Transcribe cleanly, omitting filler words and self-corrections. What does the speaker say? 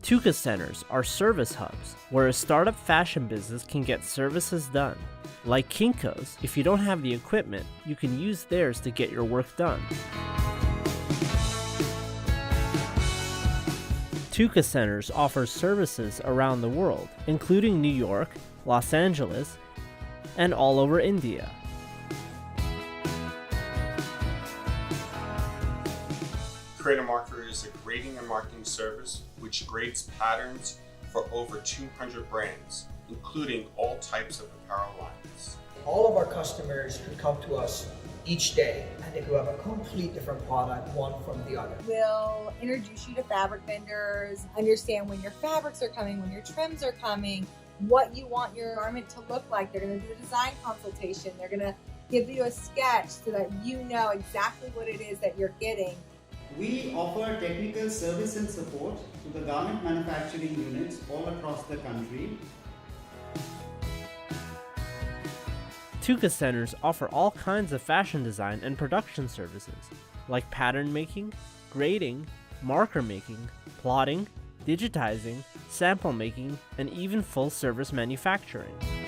Tuka Centers are service hubs where a startup fashion business can get services done. Like Kinko's, if you don't have the equipment, you can use theirs to get your work done. Tuka Centers offers services around the world, including New York, Los Angeles, and all over India. Creative Marketer is a grading and marketing service which grades patterns for over 200 brands, including all types of apparel lines. All of our customers can come to us each day and they could have a complete different product, one from the other. We'll introduce you to fabric vendors, understand when your fabrics are coming, when your trims are coming, what you want your garment to look like. They're going to do a design consultation. They're going to give you a sketch so that you know exactly what it is that you're getting. We offer technical service and support to the garment manufacturing units all across the country. Tuka Centers offer all kinds of fashion design and production services, like pattern making, grading, marker making, plotting, digitizing, sample making, and even full-service manufacturing.